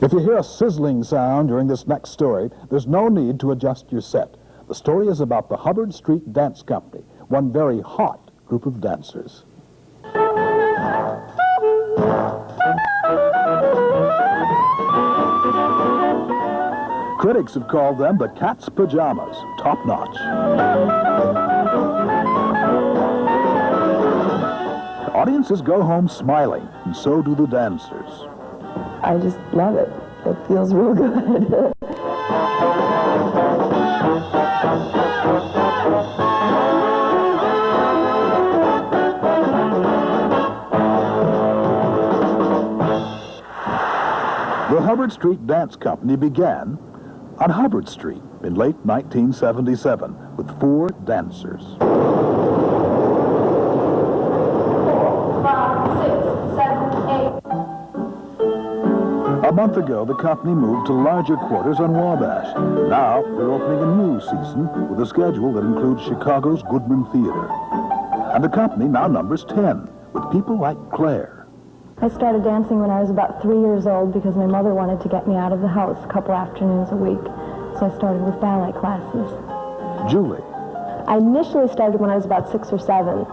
If you hear a sizzling sound during this next story, there's no need to adjust your set. The story is about the Hubbard Street Dance Company, one very hot group of dancers. Critics have called them the cat's pajamas, top-notch. Audiences go home smiling, and so do the dancers. I just love it. It feels real good. The Hubbard Street Dance Company began on Hubbard Street in late 1977 with 4 dancers. 4, 5, 6, 7, 8. A month ago, the company moved to larger quarters on Wabash. Now, they're opening a new season with a schedule that includes Chicago's Goodman Theater. And the company now numbers 10, with people like Claire. I started dancing when I was about 3 years old because my mother wanted to get me out of the house a couple afternoons a week. So I started with ballet classes. Julie. I initially started when I was about 6 or 7,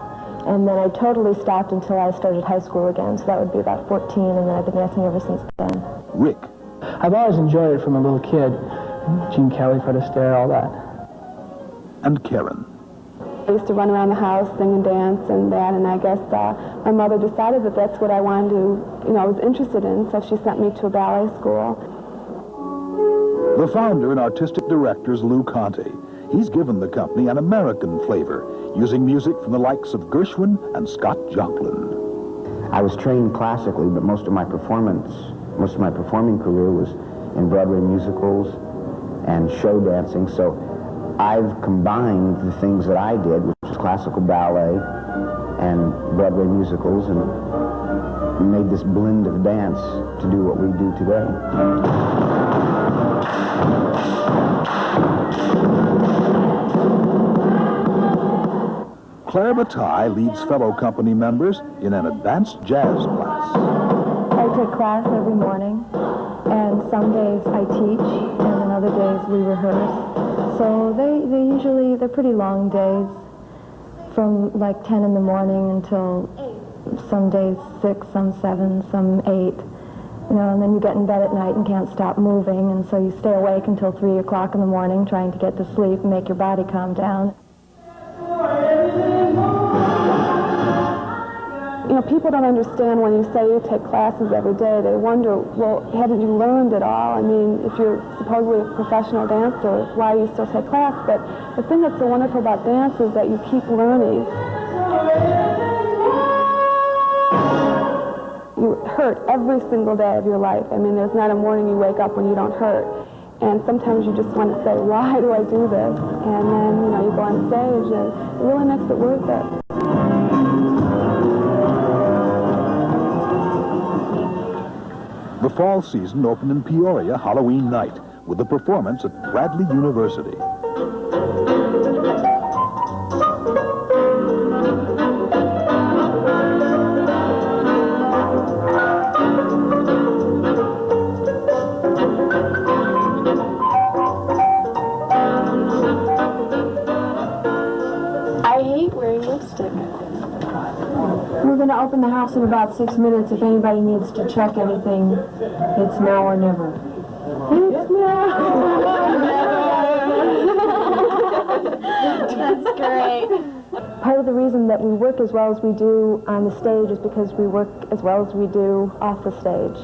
and then I totally stopped until I started high school again, so that would be about 14, and then I've been dancing ever since then. Rick. I've always enjoyed it from a little kid. Gene Kelly, Fred Astaire, all that. And Karen. I used to run around the house, sing and dance and that, and I guess my mother decided that that's what I wanted to, I was interested in, so she sent me to a ballet school. The founder and artistic director is Lou Conte. He's given the company an American flavor, using music from the likes of Gershwin and Scott Joplin. I was trained classically, but most of my performing career was in Broadway musicals and show dancing, so I've combined the things that I did, which was classical ballet and Broadway musicals, and made this blend of dance to do what we do today. Claire Bataille leads fellow company members in an advanced jazz class. I take class every morning, and some days I teach, and then other days we rehearse. So they're pretty long days, from like 10 in the morning until some days 6, some 7, some 8. And then you get in bed at night and can't stop moving, and so you stay awake until 3 o'clock in the morning trying to get to sleep and make your body calm down. People don't understand when you say you take classes every day. They wonder, well, haven't you learned it all? I mean, if you're supposedly a professional dancer, why do you still take class? But the thing that's so wonderful about dance is that you keep learning. You hurt every single day of your life. I mean, there's not a morning you wake up when you don't hurt. And sometimes you just want to say, why do I do this? And then, you go on stage and it really makes it worth it. The fall season opened in Peoria Halloween night with a performance at Bradley University. I hate wearing lipstick. We're going to open the house in about 6 minutes. If anybody needs to check anything, it's now or never. It's now or never. That's great. Part of the reason that we work as well as we do on the stage is because we work as well as we do off the stage.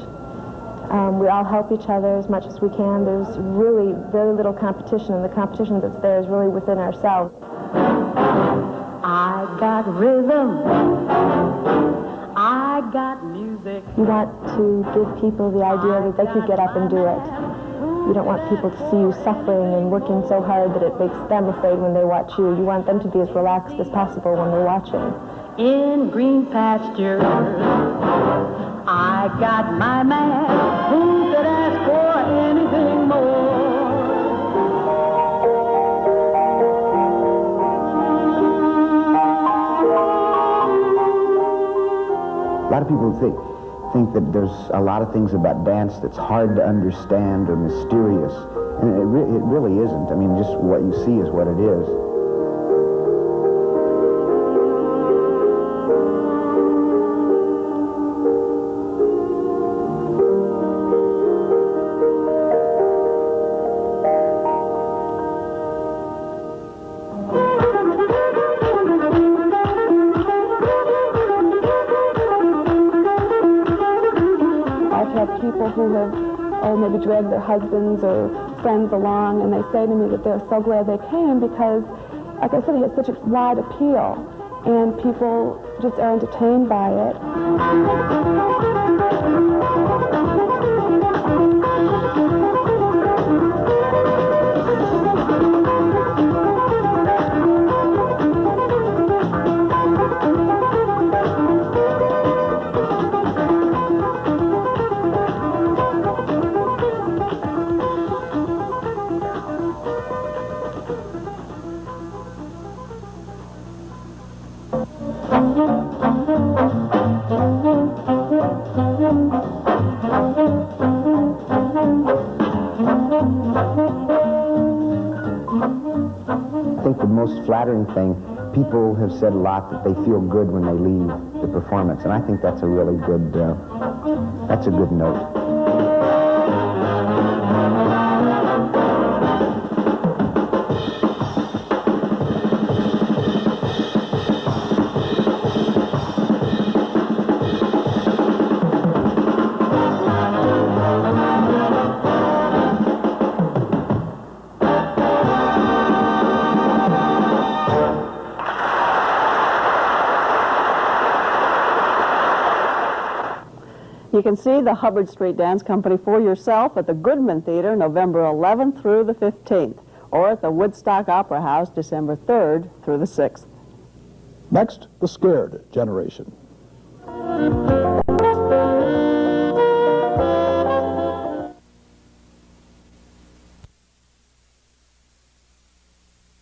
We all help each other as much as we can. There's really very little competition, and the competition that's there is really within ourselves. I got rhythm, I got music. You want to give people the idea that they could get up and do it. You don't want people to see you suffering and working so hard that it makes them afraid when they watch you. You want them to be as relaxed as possible when they're watching. In green pastures, I got my man. Who could ask for anything more? A lot of people would say, think that there's a lot of things about dance that's hard to understand or mysterious, and it really isn't. I mean, just what you see is what it is. People who have, maybe dragged their husbands or friends along, and they say to me that they're so glad they came because, like I said, he has such a wide appeal, and people just are entertained by it. I think the most flattering thing, people have said a lot that they feel good when they leave the performance, and I think that's a really good, that's a good note. You can see the Hubbard Street Dance Company for yourself at the Goodman Theater November 11th through the 15th, or at the Woodstock Opera House December 3rd through the 6th. Next, the scared generation.